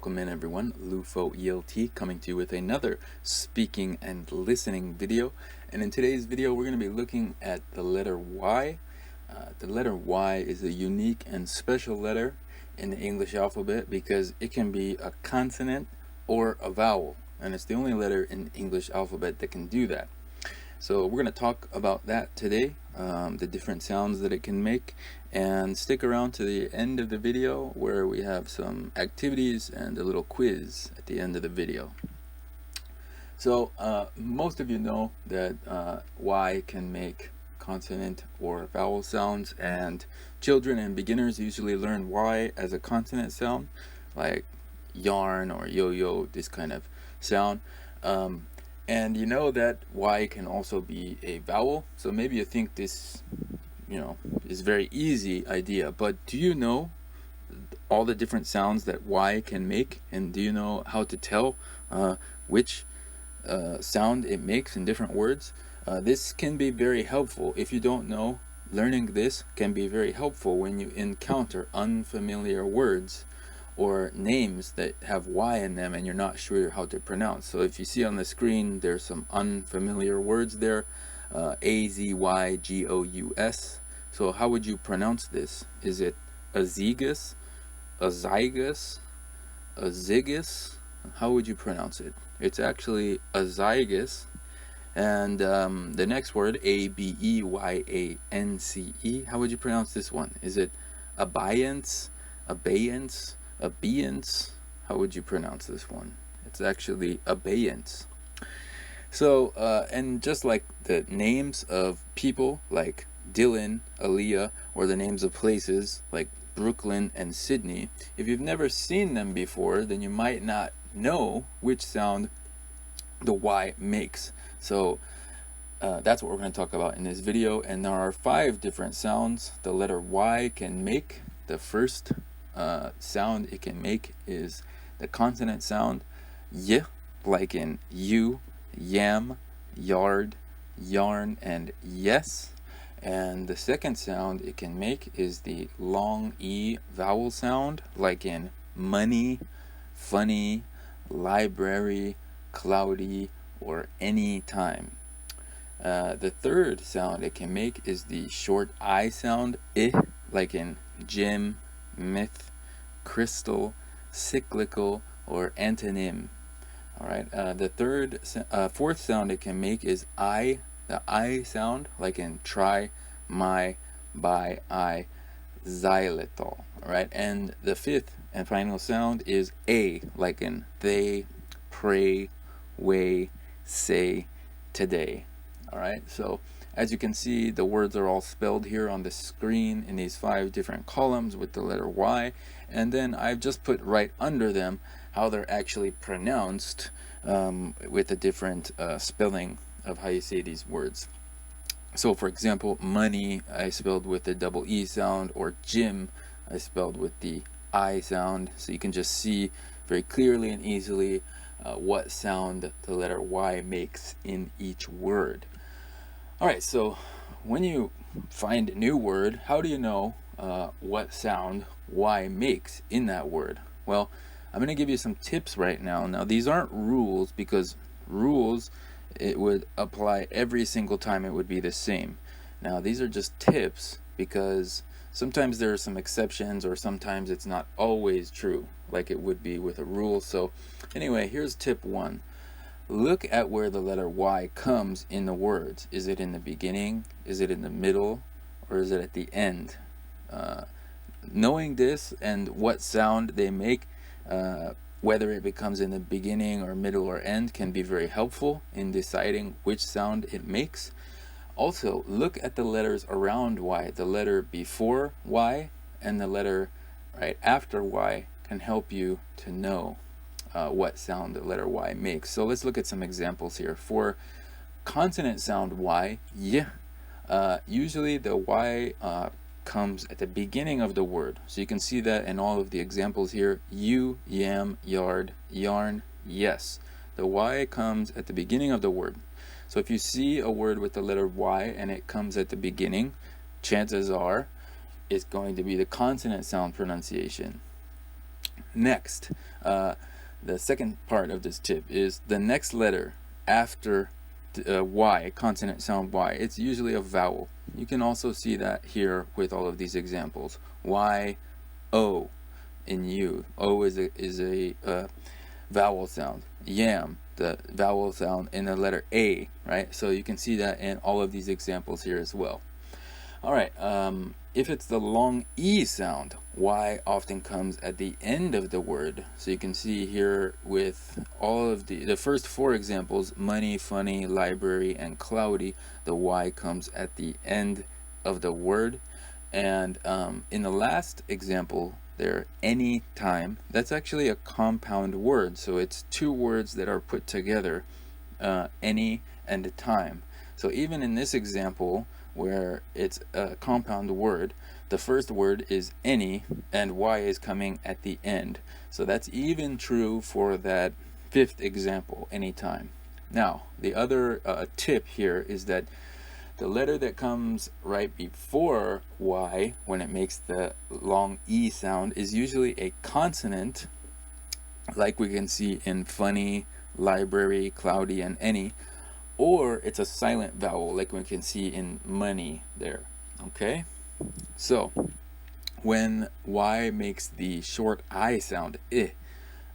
welcome in everyone. LUFOELT coming to you with another speaking and listening video. And in today's video, we're going to be looking at the letter Y. The letter Y is a unique and special letter in the English alphabet because it can be a consonant or a vowel. And it's the only letter in the English alphabet that can do that. So we're going to talk about that today, the different sounds that it can make, and stick around to the end of the video where we have some activities and a little quiz at the end of the video. So most of you know that Y can make consonant or vowel sounds, and children and beginners usually learn Y as a consonant sound, like yarn or yo-yo, this kind of sound. And you know that Y can also be a vowel, so maybe you think this, is very easy idea, but do you know all the different sounds that Y can make? And do you know how to tell which sound it makes in different words? This can be very helpful. If you don't know, learning this can be very helpful when you encounter unfamiliar words or names that have Y in them and you're not sure how to pronounce. So if you see on the screen, there's some unfamiliar words there, A-Z-Y-G-O-U-S. So how would you pronounce this? Is it azygus, azygus, azygus? How would you pronounce it? It's actually azygus. And the next word, A-B-E-Y-A-N-C-E, how would you pronounce this one? Is it abeyance, abeyance, abeyance? How would you pronounce this one? It's actually abeyance. So and just like the names of people like Dylan, Aaliyah, or the names of places like Brooklyn and Sydney, if you've never seen them before, then you might not know which sound the Y makes. So that's what we're going to talk about in this video, and there are 5 different sounds the letter Y can make. The first sound it can make is the consonant sound Y, like in you, yam, yard, yarn, and yes. And the second sound it can make is the long E vowel sound, like in money, funny, library, cloudy, or any time. The third sound it can make is the short I sound, I, like in gym, myth, crystal, cyclical, or antonym. All right. The fourth sound it can make is I, the I sound, like in try, my, buy, I, xylitol. All right. And the fifth and final sound is A, like in they, pray, way, say, today. All right. So as you can see, the words are all spelled here on the screen in these 5 different columns with the letter Y, and then I've just put right under them how they're actually pronounced with a different spelling of how you say these words. So for example, money I spelled with the double E sound, or gym I spelled with the I sound, so you can just see very clearly and easily what sound the letter Y makes in each word. Alright, so when you find a new word, how do you know what sound Y makes in that word? Well, I'm going to give you some tips right now. Now, these aren't rules, because rules, it would apply every single time it would be the same. Now, these are just tips because sometimes there are some exceptions, or sometimes it's not always true, like it would be with a rule. So anyway, here's tip 1. Look at where the letter Y comes in the words. Is it in the beginning? Is it in the middle? Or is it at the end? Knowing this and what sound they make, whether it becomes in the beginning or middle or end, can be very helpful in deciding which sound it makes. Also, look at the letters around Y. The letter before Y and the letter right after Y can help you to know what sound the letter Y makes. So let's look at some examples here. For consonant sound Y, usually the Y comes at the beginning of the word. So you can see that in all of the examples here. You, yam, yard, yarn, yes. The Y comes at the beginning of the word. So if you see a word with the letter Y and it comes at the beginning, chances are it's going to be the consonant sound pronunciation. Next, the second part of this tip is the next letter after Y, consonant sound Y. It's usually a vowel. You can also see that here with all of these examples. Y, O in U. O is a vowel sound. Yam, the vowel sound in the letter A, right? So you can see that in all of these examples here as well. All right, if it's the long E sound, Y often comes at the end of the word. So you can see here with all of the first four examples, money, funny, library, and cloudy, the Y comes at the end of the word. And in the last example there, any time, that's actually a compound word. So it's two words that are put together, any and time. So even in this example, where it's a compound word, the first word is any and Y is coming at the end. So that's even true for that fifth example, anytime. Now, the other tip here is that the letter that comes right before Y, when it makes the long E sound, is usually a consonant, like we can see in funny, library, cloudy, and any, or it's a silent vowel, like we can see in money there. Okay, so when Y makes the short I sound, I,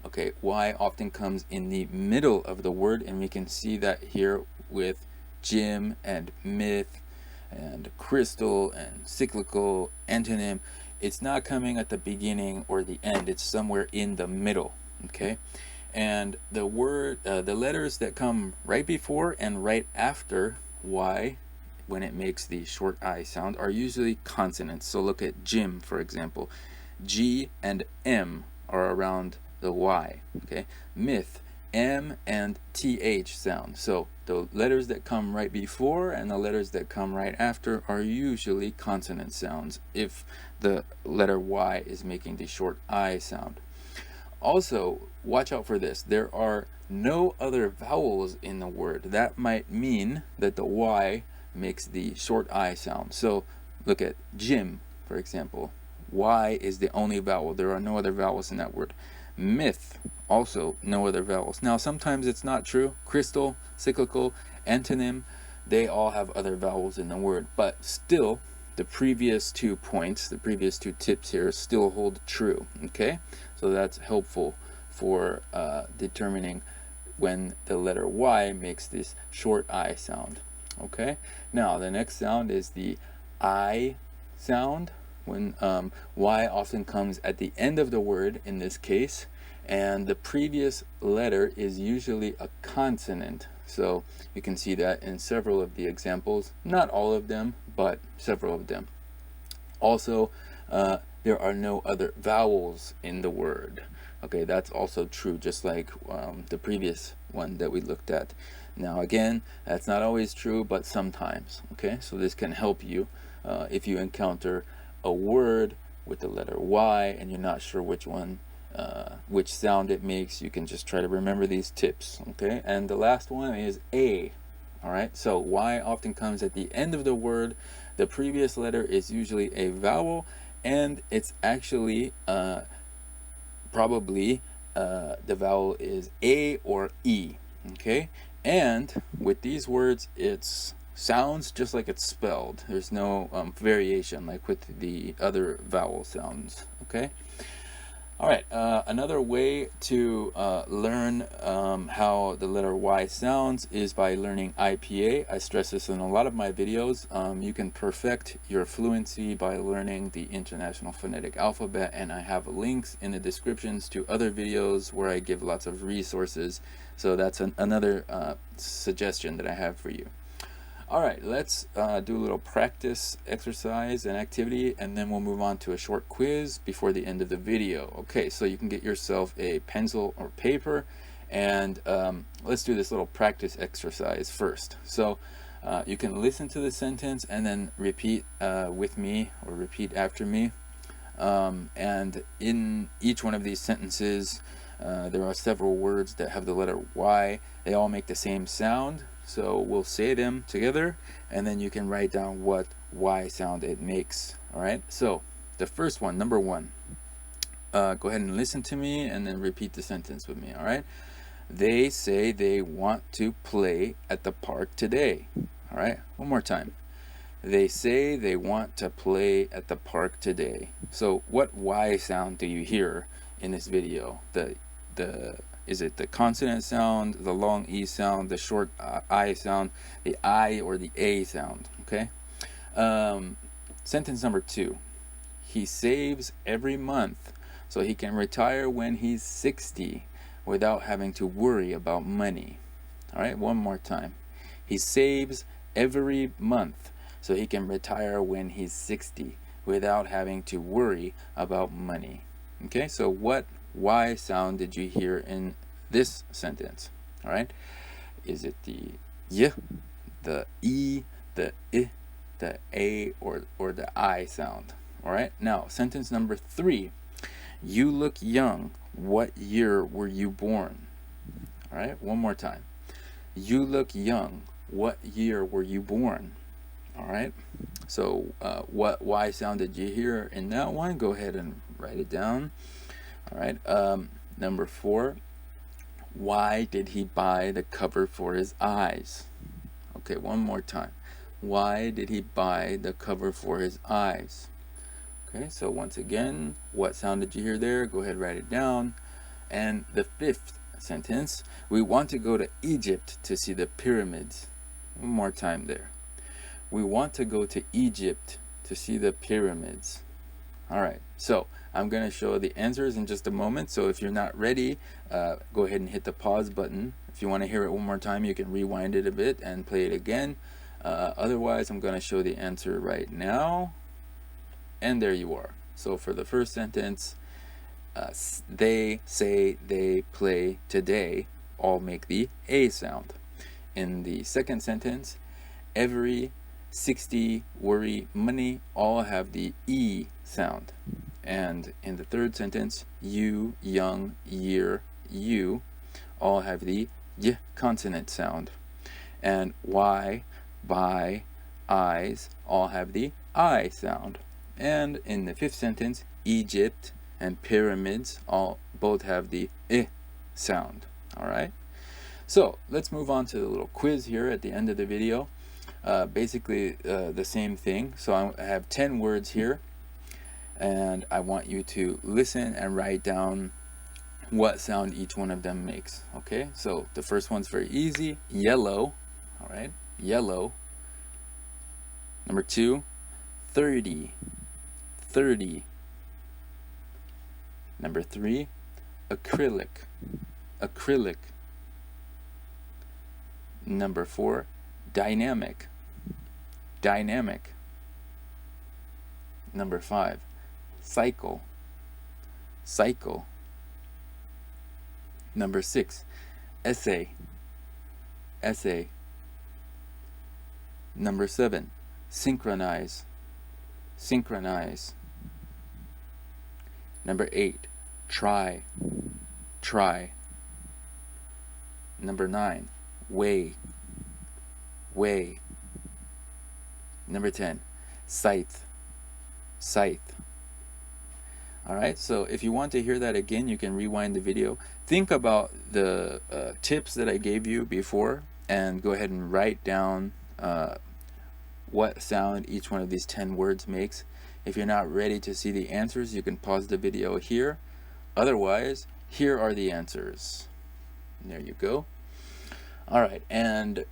okay, Y often comes in the middle of the word, and we can see that here with gym and myth and crystal and cyclical, antonym. It's not coming at the beginning or the end, it's somewhere in the middle. Okay, and the letters that come right before and right after Y, when it makes the short I sound, are usually consonants. So look at gym, for example. G and M are around the Y. Okay, myth, M and TH sound. So the letters that come right before and the letters that come right after are usually consonant sounds if the letter Y is making the short I sound. Also, watch out for this. There are no other vowels in the word. That might mean that the Y makes the short I sound. So look at gym, for example. Y is the only vowel. There are no other vowels in that word. Myth, also no other vowels. Now, sometimes it's not true. Crystal, cyclical, antonym, they all have other vowels in the word. But still, the previous 2 points, the previous 2 tips here still hold true. Okay? So that's helpful for determining when the letter Y makes this short I sound. Okay? Now, the next sound is the I sound, when Y often comes at the end of the word in this case, and the previous letter is usually a consonant. So you can see that in several of the examples, not all of them, but several of them. Also, there are no other vowels in the word. Okay, that's also true, just like the previous one that we looked at. Now again, that's not always true, but sometimes. Okay, so this can help you if you encounter a word with the letter Y and you're not sure which one, which sound it makes. You can just try to remember these tips. Okay, and the last one is A. All right, so Y often comes at the end of the word. The previous letter is usually a vowel, and it's actually probably the vowel is A or E. Okay, and with these words, it's sounds just like it's spelled. There's no variation like with the other vowel sounds. Okay. All right, another way to learn how the letter Y sounds is by learning IPA. I stress this in a lot of my videos. You can perfect your fluency by learning the International Phonetic Alphabet, and I have links in the descriptions to other videos where I give lots of resources. So that's another suggestion that I have for you. All right, let's do a little practice exercise and activity, and then we'll move on to a short quiz before the end of the video. Okay, so you can get yourself a pencil or paper, and let's do this little practice exercise first. So you can listen to the sentence and then repeat with me or repeat after me. And in each one of these sentences, there are several words that have the letter Y. They all make the same sound. So we'll say them together, and then you can write down what Y sound it makes. All right, so the first one, number 1, go ahead and listen to me and then repeat the sentence with me, all right? They say they want to play at the park today. All right, one more time. They say they want to play at the park today. So what Y sound do you hear in this video? Is it the consonant sound, the long E sound, the short I sound, the I or the A sound? Okay. Sentence number 2. He saves every month so he can retire when he's 60 without having to worry about money. All right, one more time. He saves every month so he can retire when he's 60 without having to worry about money. Okay, so what Y sound did you hear in this sentence? All right, is it the Y, the E, the I, the A, or the I sound? All right, now sentence number 3. You look young. What year were you born? All right, one more time. You look young. What year were you born? All right, so what Y sound did you hear in that one? Go ahead and write it down. All right, number 4. Why did he buy the cover for his eyes? Okay, one more time. Why did he buy the cover for his eyes? Okay, so once again, what sound did you hear there? Go ahead, write it down. And the 5th sentence, we want to go to Egypt to see the pyramids. One more time there. We want to go to Egypt to see the pyramids. All right, so I'm going to show the answers in just a moment. So if you're not ready, go ahead and hit the pause button. If you want to hear it one more time, you can rewind it a bit and play it again. Otherwise, I'm going to show the answer right now. And there you are. So for the first sentence, they say they play today, all make the A sound. In the second sentence, every 60 worry money, all have the E sound. And in the third sentence, you, young, year, you, all have the Y consonant sound. And Y, by, eyes, all have the I sound. And in the 5th sentence, Egypt and pyramids both have the I sound. All right, so let's move on to the little quiz here at the end of the video. Basically the same thing. So I have 10 words here, and I want you to listen and write down what sound each one of them makes. Okay, so the first one's very easy. Yellow. All right, yellow. Number 2, 30. 30. Number 3, acrylic. Acrylic. Number 4, dynamic. Dynamic. Number 5, cycle. Cycle. Number 6, essay. Essay. Number 7, synchronize. Synchronize. Number 8, try. Try. Number 9, weigh. Weigh. Number 10, scythe. Scythe. All right, so if you want to hear that again, you can rewind the video. Think about the tips that I gave you before and go ahead and write down what sound each one of these 10 words makes. If you're not ready to see the answers, you can pause the video here. Otherwise, here are the answers. There you go. All right, and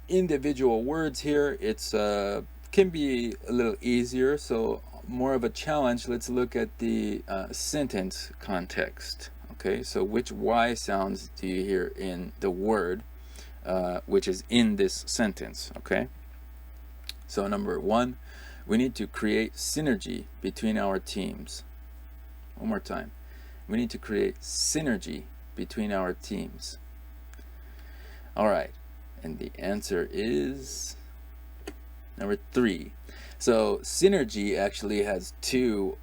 individual words here, it's can be a little easier, so more of a challenge. Let's look at the sentence context. Okay, so which Y sounds do you hear in the word which is in this sentence? Okay, so number 1, we need to create synergy between our teams. One more time. We need to create synergy between our teams. All right, and the answer is number 3. So synergy actually has 2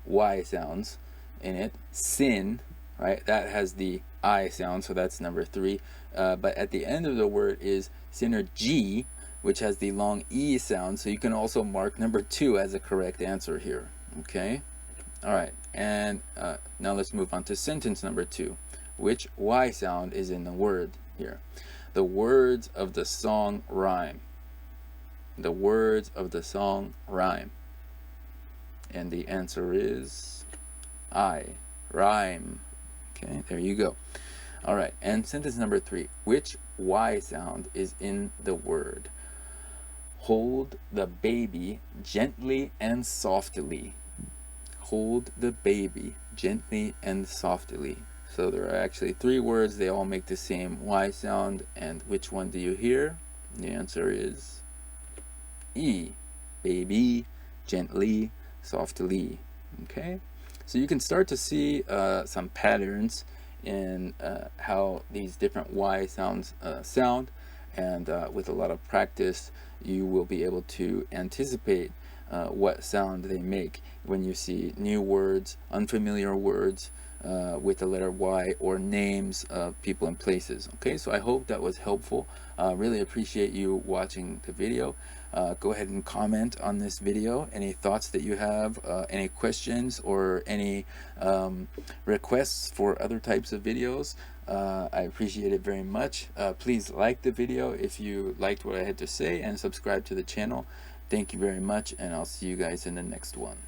Y sounds in it. Syn, right, that has the I sound, so that's number 3. But at the end of the word is synergy, which has the long E sound, so you can also mark number 2 as a correct answer here. Okay, All right, and now let's move on to sentence number 2. Which Y sound is in the word here? The words of the song rhyme. The words of the song rhyme. And the answer is I, rhyme. Okay, there you go. All right, and sentence number 3. Which Y sound is in the word? Hold the baby gently and softly. Hold the baby gently and softly. So there are actually 3 words. They all make the same Y sound. And which one do you hear? The answer is E. Baby, gently, softly. Okay? So you can start to see some patterns in how these different Y sounds sound. And with a lot of practice, you will be able to anticipate what sound they make when you see new words, unfamiliar words with the letter Y, or names of people and places. Okay, so I hope that was helpful. Really appreciate you watching the video. Go ahead and comment on this video. Any thoughts that you have, any questions, or any requests for other types of videos. I appreciate it very much. Please like the video if you liked what I had to say, and subscribe to the channel. Thank you very much, and I'll see you guys in the next one.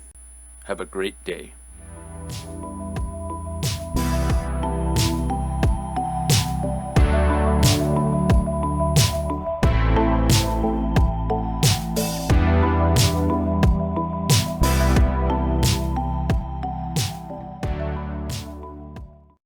Have a great day.